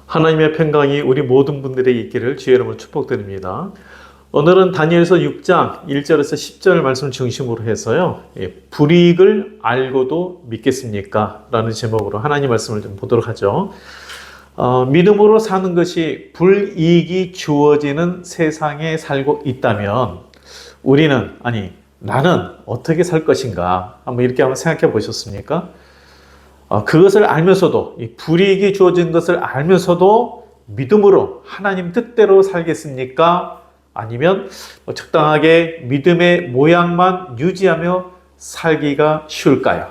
하나님의 평강이 우리 모든 분들에게 있기를 주의 이름으로 축복드립니다. 오늘은 다니엘서 6장 1절에서 10절 말씀 중심으로 해서요. 불이익을 알고도 믿겠습니까? 라는 제목으로 하나님 말씀을 좀 보도록 하죠. 믿음으로 사는 것이 불이익이 주어지는 세상에 살고 있다면 나는 어떻게 살 것인가? 한번 이렇게 한번 생각해 보셨습니까? 그것을 알면서도, 이 불이익이 주어진 것을 알면서도 믿음으로 하나님 뜻대로 살겠습니까? 아니면 적당하게 믿음의 모양만 유지하며 살기가 쉬울까요?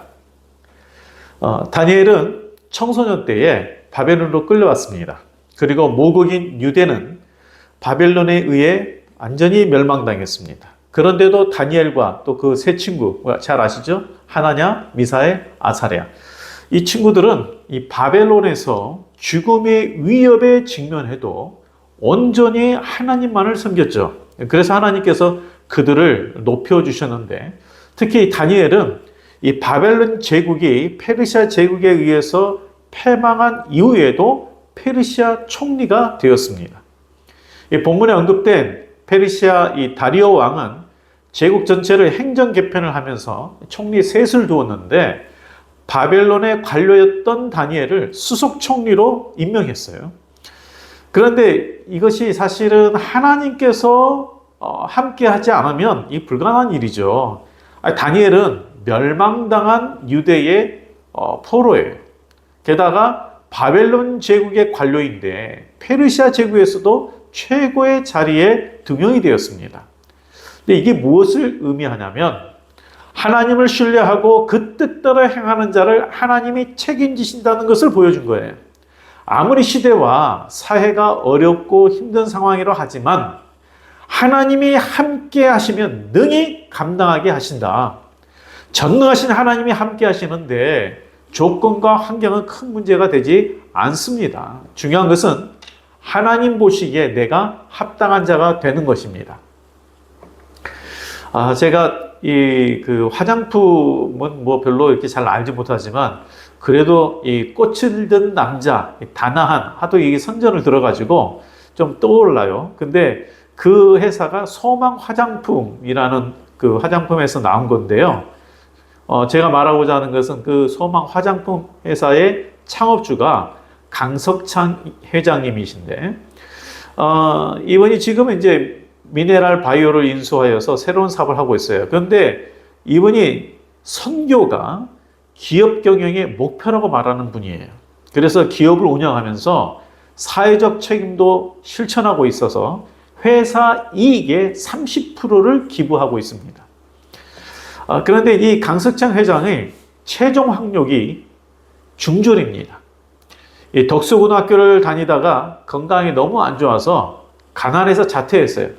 다니엘은 청소년 때에 바벨론으로 끌려왔습니다. 그리고 모국인 유대는 바벨론에 의해 완전히 멸망당했습니다. 그런데도 다니엘과 또 그 세 친구, 잘 아시죠? 하나냐, 미사엘, 아사랴. 이 친구들은 이 바벨론에서 죽음의 위협에 직면해도 온전히 하나님만을 섬겼죠. 그래서 하나님께서 그들을 높여주셨는데, 특히 다니엘은 이 바벨론 제국이 페르시아 제국에 의해서 패망한 이후에도 페르시아 총리가 되었습니다. 이 본문에 언급된 페르시아 이 다리오 왕은 제국 전체를 행정 개편을 하면서 총리 셋을 두었는데, 바벨론의 관료였던 다니엘을 수석 총리로 임명했어요. 그런데 이것이 사실은 하나님께서 함께 하지 않으면 이 불가능한 일이죠. 다니엘은 멸망당한 유대의 포로예요. 게다가 바벨론 제국의 관료인데 페르시아 제국에서도 최고의 자리에 등용이 되었습니다. 근데 이게 무엇을 의미하냐면, 하나님을 신뢰하고 그 뜻대로 행하는 자를 하나님이 책임지신다는 것을 보여준 거예요. 아무리 시대와 사회가 어렵고 힘든 상황이라 하지만 하나님이 함께 하시면 능히 감당하게 하신다. 전능하신 하나님이 함께 하시는데 조건과 환경은 큰 문제가 되지 않습니다. 중요한 것은 하나님 보시기에 내가 합당한 자가 되는 것입니다. 제가 그 화장품은 별로 이렇게 잘 알지 못하지만, 그래도 이 꽃을 든 남자, 다나한, 하도 이게 선전을 들어가지고 좀 떠올라요. 근데 그 회사가 소망 화장품이라는 그 화장품에서 나온 건데요. 제가 말하고자 하는 것은 그 소망 화장품 회사의 창업주가 강석찬 회장님이신데, 이분이 지금은 이제 미네랄 바이오를 인수하여서 새로운 사업을 하고 있어요. 그런데 이분이 선교가 기업 경영의 목표라고 말하는 분이에요. 그래서 기업을 운영하면서 사회적 책임도 실천하고 있어서 회사 이익의 30%를 기부하고 있습니다. 그런데 이 강석창 회장의 최종 학력이 중졸입니다. 이 덕수고등학교를 다니다가 건강이 너무 안 좋아서 가난해서 자퇴했어요.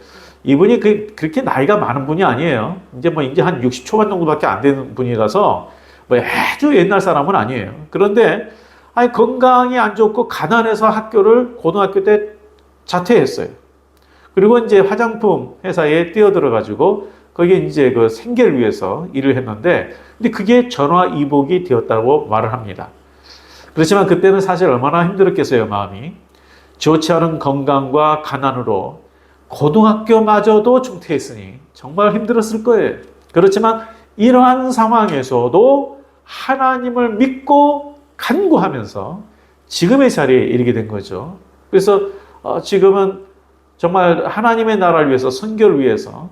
이분이 그렇게 나이가 많은 분이 아니에요. 이제 한 60 초반 정도밖에 안 되는 분이라서 아주 옛날 사람은 아니에요. 그런데 건강이 안 좋고 가난해서 고등학교 때 자퇴했어요. 그리고 이제 화장품 회사에 뛰어들어가지고 거기에 이제 그 생계를 위해서 일을 했는데, 근데 그게 전화위복이 되었다고 말을 합니다. 그렇지만 그때는 사실 얼마나 힘들었겠어요, 마음이. 좋지 않은 건강과 가난으로 고등학교마저도 중퇴했으니 정말 힘들었을 거예요. 그렇지만 이러한 상황에서도 하나님을 믿고 간구하면서 지금의 자리에 이르게 된 거죠. 그래서 지금은 정말 하나님의 나라를 위해서, 선교를 위해서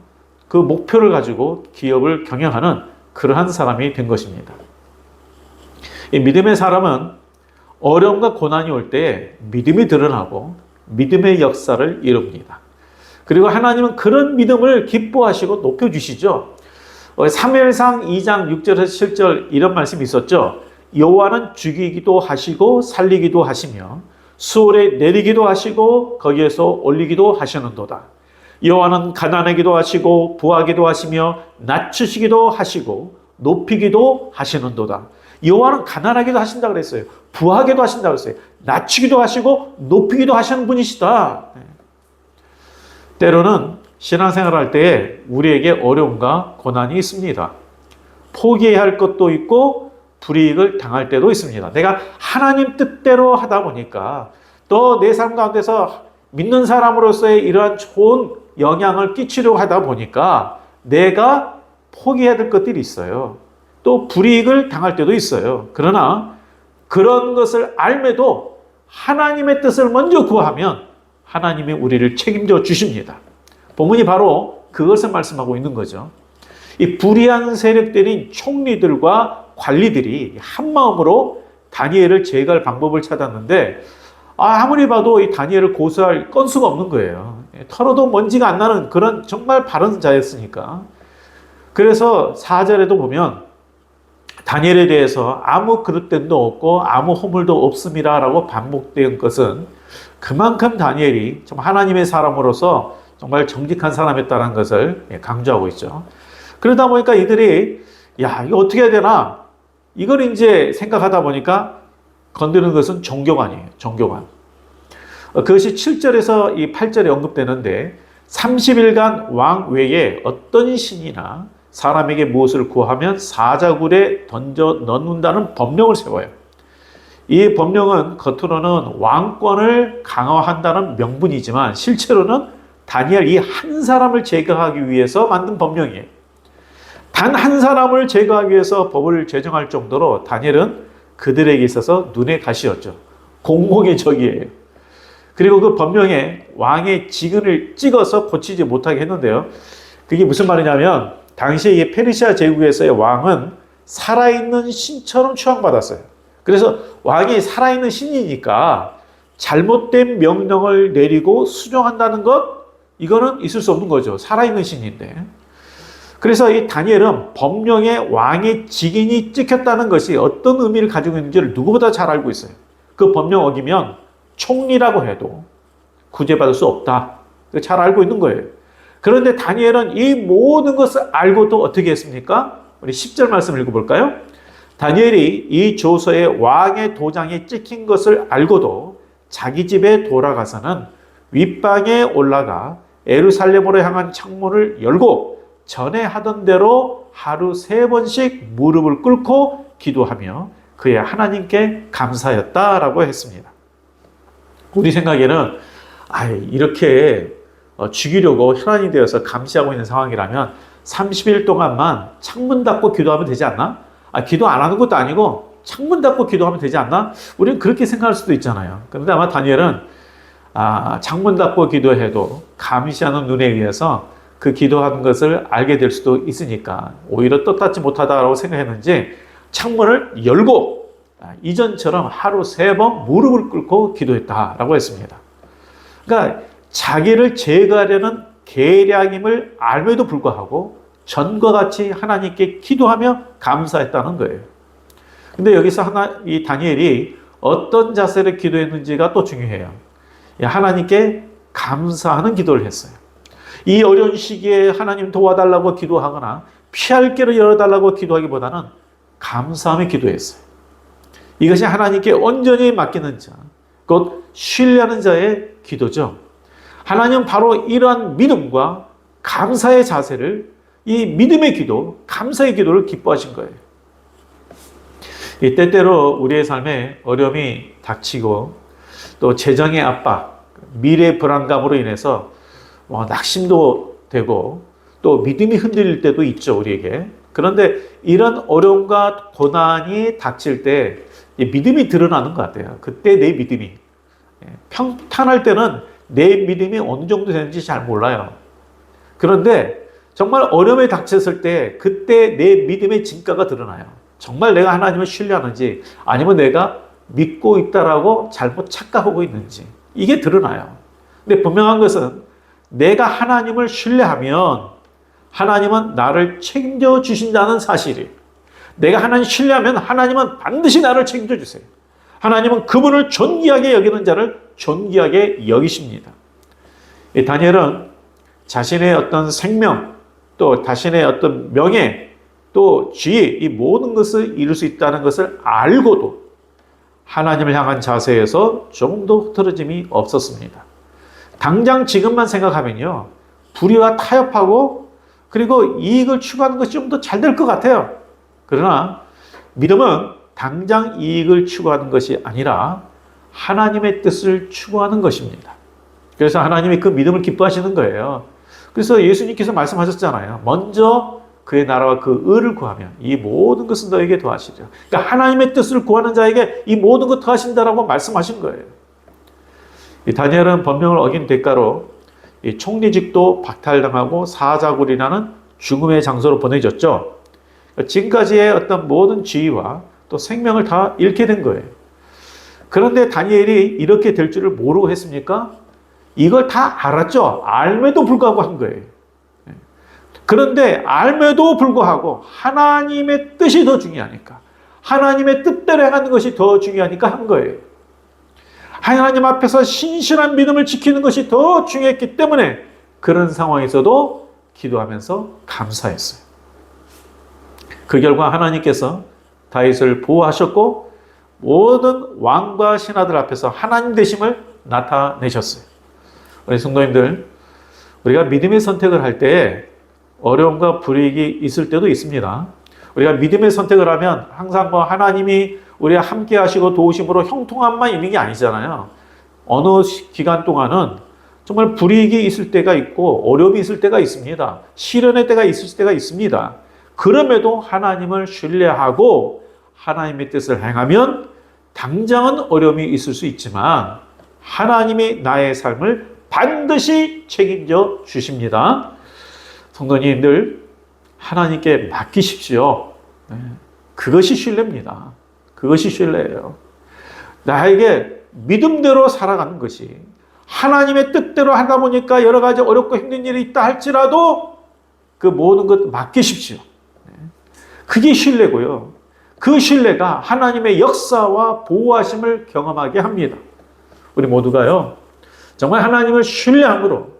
그 목표를 가지고 기업을 경영하는 그러한 사람이 된 것입니다. 이 믿음의 사람은 어려움과 고난이 올 때 믿음이 드러나고 믿음의 역사를 이룹니다. 그리고 하나님은 그런 믿음을 기뻐하시고 높여주시죠. 사무엘상 2장 6절에서 7절 이런 말씀이 있었죠. 여호와는 죽이기도 하시고 살리기도 하시며 수월에 내리기도 하시고 거기에서 올리기도 하시는도다. 여호와는 가난하기도 하시고 부하기도 하시며 낮추시기도 하시고 높이기도 하시는도다. 여호와는 가난하기도 하신다 그랬어요. 부하기도 하신다 그랬어요. 낮추기도 하시고 높이기도 하시는 분이시다. 때로는 신앙생활할 때에 우리에게 어려움과 고난이 있습니다. 포기해야 할 것도 있고 불이익을 당할 때도 있습니다. 내가 하나님 뜻대로 하다 보니까 또 내 삶 가운데서 믿는 사람으로서의 이러한 좋은 영향을 끼치려고 하다 보니까 내가 포기해야 될 것들이 있어요. 또 불이익을 당할 때도 있어요. 그러나 그런 것을 알매도 하나님의 뜻을 먼저 구하면 하나님이 우리를 책임져 주십니다. 본문이 바로 그것을 말씀하고 있는 거죠. 이 불의한 세력들인 총리들과 관리들이 한 마음으로 다니엘을 제거할 방법을 찾았는데 아무리 봐도 이 다니엘을 고소할 건수가 없는 거예요. 털어도 먼지가 안 나는 그런 정말 바른 자였으니까. 그래서 4절에도 보면 다니엘에 대해서 아무 그릇됨도 없고 아무 허물도 없음이라라고 반복된 것은 그만큼 다니엘이 좀 하나님의 사람으로서 정말 정직한 사람이었다는 것을 강조하고 있죠. 그러다 보니까 이들이 야 이거 어떻게 해야 되나 이걸 이제 생각하다 보니까 건드는 것은 종교관이에요. 종교관. 그것이 7절에서 이 8절에 언급되는데 30일간 왕 외에 어떤 신이나 사람에게 무엇을 구하면 사자굴에 던져 넣는다는 법령을 세워요. 이 법령은 겉으로는 왕권을 강화한다는 명분이지만 실제로는 다니엘 이 한 사람을 제거하기 위해서 만든 법령이에요. 단 한 사람을 제거하기 위해서 법을 제정할 정도로 다니엘은 그들에게 있어서 눈의 가시였죠. 공공의 적이에요. 그리고 그 법령에 왕의 지근을 찍어서 고치지 못하게 했는데요. 그게 무슨 말이냐면 당시에 이 페르시아 제국에서의 왕은 살아있는 신처럼 추앙받았어요. 그래서 왕이 살아있는 신이니까 잘못된 명령을 내리고 수정한다는 것 이거는 있을 수 없는 거죠. 살아있는 신인데. 그래서 이 다니엘은 법령에 왕의 직인이 찍혔다는 것이 어떤 의미를 가지고 있는지를 누구보다 잘 알고 있어요. 그 법령 어기면 총리라고 해도 구제받을 수 없다. 잘 알고 있는 거예요. 그런데 다니엘은 이 모든 것을 알고도 어떻게 했습니까? 우리 10절 말씀 읽어볼까요? 다니엘이 이 조서에 왕의 도장이 찍힌 것을 알고도 자기 집에 돌아가서는 윗방에 올라가 예루살렘으로 향한 창문을 열고 전에 하던 대로 하루 3번씩 무릎을 꿇고 기도하며 그의 하나님께 감사했다라고 했습니다. 우리 생각에는 이렇게 죽이려고 혈안이 되어서 감시하고 있는 상황이라면 30일 동안만 창문 닫고 기도하면 되지 않나? 기도 안 하는 것도 아니고 창문 닫고 기도하면 되지 않나? 우리는 그렇게 생각할 수도 있잖아요. 그런데 아마 다니엘은 창문 닫고 기도해도 감시하는 눈에 의해서 그 기도하는 것을 알게 될 수도 있으니까 오히려 떳떳지 못하다고 생각했는지 창문을 열고 이전처럼 하루 3번 무릎을 꿇고 기도했다라고 했습니다. 그러니까 자기를 제거하려는 계략임을 알면도 불구하고 전과 같이 하나님께 기도하며 감사했다는 거예요. 근데 여기서 이 다니엘이 어떤 자세로 기도했는지가 또 중요해요. 하나님께 감사하는 기도를 했어요. 이 어려운 시기에 하나님 도와달라고 기도하거나 피할 길을 열어달라고 기도하기보다는 감사하며 기도했어요. 이것이 하나님께 온전히 맡기는 자, 곧 신뢰하는 자의 기도죠. 하나님은 바로 이러한 믿음과 감사의 자세를 이 믿음의 기도, 감사의 기도를 기뻐하신 거예요. 이 때때로 우리의 삶에 어려움이 닥치고 또 재정의 압박, 미래 불안감으로 인해서 낙심도 되고 또 믿음이 흔들릴 때도 있죠, 우리에게. 그런데 이런 어려움과 고난이 닥칠 때 믿음이 드러나는 것 같아요. 그때 내 믿음이. 평탄할 때는 내 믿음이 어느 정도 되는지 잘 몰라요. 그런데 정말 어려움에 닥쳤을 때 그때 내 믿음의 진가가 드러나요. 정말 내가 하나님을 신뢰하는지 아니면 내가 믿고 있다라고 잘못 착각하고 있는지 이게 드러나요. 근데 분명한 것은 내가 하나님을 신뢰하면 하나님은 나를 책임져 주신다는 사실이에요. 내가 하나님 신뢰하면 하나님은 반드시 나를 책임져 주세요. 하나님은 그분을 존귀하게 여기는 자를 존귀하게 여기십니다. 다니엘은 자신의 어떤 생명, 또 자신의 어떤 명예, 또 지위, 이 모든 것을 이룰 수 있다는 것을 알고도 하나님을 향한 자세에서 조금도 흐트러짐이 없었습니다. 당장 지금만 생각하면요, 불의와 타협하고 그리고 이익을 추구하는 것이 좀 더 잘 될 것 같아요. 그러나 믿음은 당장 이익을 추구하는 것이 아니라 하나님의 뜻을 추구하는 것입니다. 그래서 하나님이 그 믿음을 기뻐하시는 거예요. 그래서 예수님께서 말씀하셨잖아요. 먼저 그의 나라와 그 의를 구하면 이 모든 것은 너에게 더하시리라. 그러니까 하나님의 뜻을 구하는 자에게 이 모든 것 더하신다라고 말씀하신 거예요. 이 다니엘은 법령을 어긴 대가로 이 총리직도 박탈당하고 사자굴이라는 죽음의 장소로 보내졌죠. 지금까지의 어떤 모든 지위와 또 생명을 다 잃게 된 거예요. 그런데 다니엘이 이렇게 될 줄을 모르고 했습니까? 이걸 다 알았죠. 알매도 불구하고 한 거예요. 그런데 알매도 불구하고 하나님의 뜻이 더 중요하니까, 하나님의 뜻대로 행하는 것이 더 중요하니까 한 거예요. 하나님 앞에서 신실한 믿음을 지키는 것이 더 중요했기 때문에 그런 상황에서도 기도하면서 감사했어요. 그 결과 하나님께서 다윗을 보호하셨고 모든 왕과 신하들 앞에서 하나님 되심을 나타내셨어요. 우리 성도님들, 우리가 믿음의 선택을 할 때 어려움과 불이익이 있을 때도 있습니다. 우리가 믿음의 선택을 하면 항상 하나님이 우리와 함께 하시고 도우심으로 형통함만 있는 게 아니잖아요. 어느 기간 동안은 정말 불이익이 있을 때가 있고 어려움이 있을 때가 있습니다. 시련의 때가 있을 때가 있습니다. 그럼에도 하나님을 신뢰하고 하나님의 뜻을 행하면 당장은 어려움이 있을 수 있지만 하나님이 나의 삶을 반드시 책임져 주십니다. 성도님들, 하나님께 맡기십시오. 그것이 신뢰입니다. 그것이 신뢰예요. 나에게 믿음대로 살아가는 것이, 하나님의 뜻대로 하다 보니까 여러 가지 어렵고 힘든 일이 있다 할지라도 그 모든 것 맡기십시오. 그게 신뢰고요. 그 신뢰가 하나님의 역사와 보호하심을 경험하게 합니다. 우리 모두가요, 정말 하나님을 신뢰함으로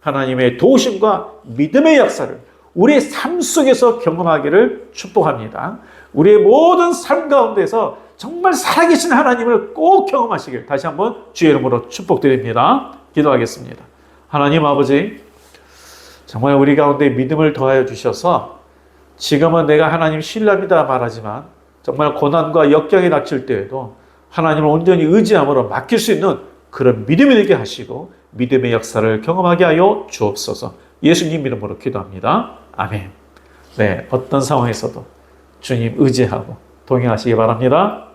하나님의 도우심과 믿음의 역사를 우리의 삶 속에서 경험하기를 축복합니다. 우리의 모든 삶 가운데서 정말 살아계신 하나님을 꼭 경험하시길 다시 한번 주의 이름으로 축복드립니다. 기도하겠습니다. 하나님 아버지, 정말 우리 가운데 믿음을 더하여 주셔서 지금은 내가 하나님 신뢰합니다 말하지만 정말 고난과 역경이 닥칠 때에도 하나님을 온전히 의지함으로 맡길 수 있는 그런 믿음이 되게 하시고 믿음의 역사를 경험하게 하여 주옵소서. 예수님 이름으로 기도합니다. 아멘. 네, 어떤 상황에서도 주님 의지하고 동행하시기 바랍니다.